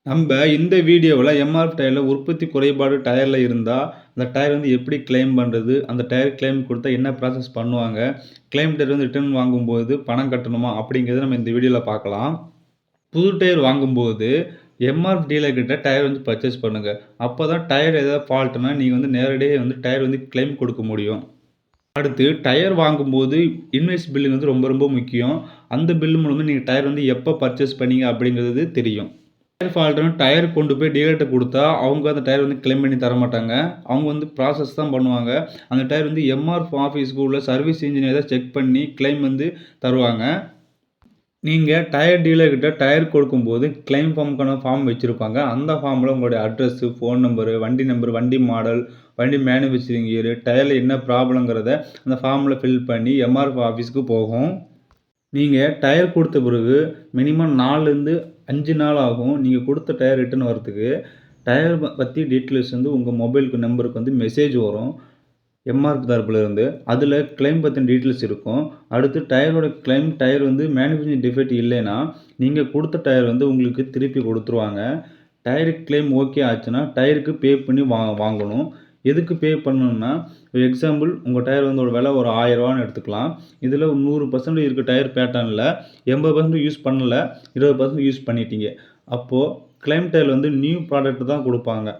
நம்ம இந்த வீடியோவில் எம்ஆர்எஃப் டயரில் உற்பத்தி குறைபாடு டயரில் இருந்தால் அந்த டயர் வந்து எப்படி கிளைம் பண்ணுறது, அந்த டயர் கிளைம் கொடுத்தா என்ன ப்ராசஸ் பண்ணுவாங்க, கிளைம் டயர் வந்து ரிட்டர்ன் வாங்கும்போது பணம் கட்டணுமா அப்படிங்கிறத நம்ம இந்த வீடியோவில் பார்க்கலாம். புது டயர் வாங்கும்போது எம்ஆர்எஃப் டீலர் கிட்ட டயர் வந்து பர்ச்சேஸ் பண்ணுங்கள். அப்போ தான் டயர் ஏதாவது ஃபால்ட்டுனா நீங்கள் வந்து நேரடியாக வந்து டயர் வந்து கிளைம் கொடுக்க முடியும். அடுத்து டயர் வாங்கும்போது இன்வாய்ஸ் பில்லுங்க வந்து ரொம்ப ரொம்ப முக்கியம். அந்த பில்லு மூலமாக நீங்கள் டயர் வந்து எப்போ பர்ச்சேஸ் பண்ணீங்க அப்படிங்கிறது தெரியும். டயர் ஃபால்ட்டுன்னு டயர் கொண்டு போய் டீலர்கிட்ட கொடுத்தா அவங்க அந்த டயர் வந்து கிளைம் பண்ணி தர மாட்டாங்க. அவங்க வந்து ப்ராசஸ் தான் பண்ணுவாங்க. அந்த டயர் வந்து எம்ஆர்எஃப் ஆஃபீஸ்க்கு உள்ள சர்வீஸ் இன்ஜினியர் தான் செக் பண்ணி கிளைம் வந்து தருவாங்க. நீங்கள் டயர் டீலர்கிட்ட டயர் கொடுக்கும்போது கிளைம் ஃபார்முக்கான ஃபார்ம் வச்சுருப்பாங்க. அந்த ஃபார்மில் உங்களுடைய அட்ரஸ்ஸு, ஃபோன் நம்பரு, வண்டி நம்பர், வண்டி மாடல், வண்டி மேனுஃபேக்சரிங் இயரு, டயரில் என்ன ப்ராப்ளங்கிறத அந்த ஃபார்மில் ஃபில் பண்ணி எம்ஆர்எஃப் ஆஃபீஸ்க்கு போகும். நீங்கள் டயர் கொடுத்த பிறகு மினிமம் 4லேருந்து 5 நாள் ஆகும். நீங்கள் கொடுத்த டயர் ரிட்டர்ன் வரத்துக்கு. டயர் பற்றி டீட்டெயில்ஸ் வந்து உங்கள் மொபைலுக்கு நம்பருக்கு வந்து மெசேஜ் வரும் எம்ஆர்எஃப் தரப்புலேருந்து. அதில் கிளைம் பற்றின டீட்டெயில்ஸ் இருக்கும். அடுத்து டயரோட கிளைம் டயர் வந்து மேனுஃபேக்சரிங் டிஃபெக்ட் இல்லைன்னா நீங்கள் கொடுத்த டயர் வந்து உங்களுக்கு திருப்பி கொடுத்துருவாங்க. டயருக்கு கிளைம் ஓகே ஆச்சுன்னா டயருக்கு பே பண்ணி வாங்கணும். எதுக்கு பே பண்ணணும்னா, எக்ஸாம்பிள் உங்கள் டயர் வந்து ஒரு விலை ஒரு ரூ. 1000 எடுத்துக்கலாம். இதில் 100% இருக்க டயர் பேட்டர்னில் 80% யூஸ் பண்ணல, 20% யூஸ் பண்ணிட்டீங்க. அப்போது கிளைம் டயர் வந்து நியூ ப்ராடக்ட் தான் கொடுப்பாங்க.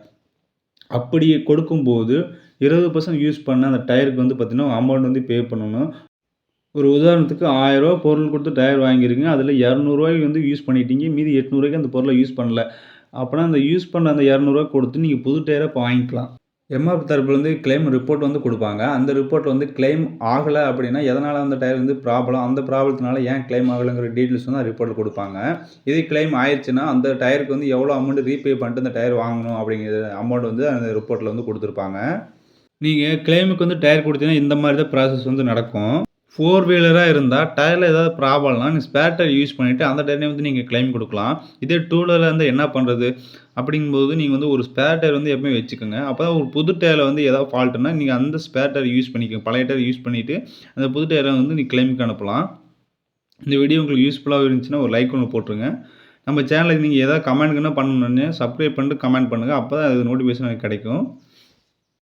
அப்படி கொடுக்கும்போது 20% யூஸ் பண்ண அந்த டயருக்கு வந்து பார்த்தீங்கன்னா அமௌண்ட் வந்து பே பண்ணணும். ஒரு உதாரணத்துக்கு ரூ. 1000 பொருள் கொடுத்து டயர் வாங்கியிருக்கீங்க. அதில் ரூ. 200 வந்து யூஸ் பண்ணிட்டீங்க. மீதி ரூ. 800 அந்த பொருளை யூஸ் பண்ணல. அப்போனா அந்த யூஸ் பண்ண அந்த ரூ. 200 கொடுத்து நீங்கள் புது டயரை இப்போ வாங்கிக்கலாம். எம்ஆர்எஃப் தரப்புலேருந்து கிளைம் ரிப்போர்ட் வந்து கொடுப்பாங்க. அந்த ரிப்போர்ட் வந்து கிளைம் ஆகலை அப்படின்னா எதனால் அந்த டயர் வந்து ப்ராப்ளம், அந்த ப்ராப்ளத்தினால ஏன் கிளைம் ஆகலைங்கிற டீட்டெயில்ஸ் வந்து ரிப்போர்ட்டில் கொடுப்பாங்க. இதே கிளைம் ஆயிடுச்சுன்னா அந்த டயருக்கு வந்து எவ்வளோ அமௌண்ட் ரீபே பண்ணிட்டு அந்த டயர் வாங்கணும் அப்படிங்கிற அமௌண்ட் வந்து அந்த ரிப்போர்ட்டில் வந்து கொடுத்துருப்பாங்க. நீங்கள் கிளைமுக்கு வந்து டயர் கொடுத்தீங்கன்னா இந்த மாதிரி தான் ப்ராசஸ் வந்து நடக்கும். 4 வீலராக இருந்தால் டயரில் ஏதாவது ப்ராப்ளம்னா நீங்கள் ஸ்பேர் டயர் யூஸ் பண்ணிவிட்டு அந்த டயர்னே வந்து நீங்கள் கிளைம் கொடுக்கலாம். இதே 2 வீலராக இருந்தால் என்ன பண்ணுறது அப்படிங்கும்போது நீங்கள் வந்து ஒரு ஸ்பேர் டயர் வந்து எப்பவுமே வச்சுக்கோங்க. அப்போ தான் ஒரு புது டயரில் வந்து ஏதாவது ஃபால்ட்டுனா நீங்கள் அந்த ஸ்பேர் டயர் யூஸ் பண்ணிக்கோங்க. பழைய டயர் யூஸ் பண்ணிவிட்டு அந்த புது டயரை வந்து நீங்கள் கிளைமுக்கு அனுப்பலாம். இந்த வீடியோ உங்களுக்கு யூஸ்ஃபுல்லாக இருந்துச்சுன்னா ஒரு லைக் ஒன்று போட்டுருங்க. நம்ம சேனலுக்கு நீங்கள் ஏதாவது கமெண்ட்னா பண்ணணுன்னு சப்ஸ்கிரைப் பண்ணிட்டு கமெண்ட் பண்ணுங்கள். அப்போ தான் அது நோட்டிஃபிகேஷன் எனக்கு கிடைக்கும்.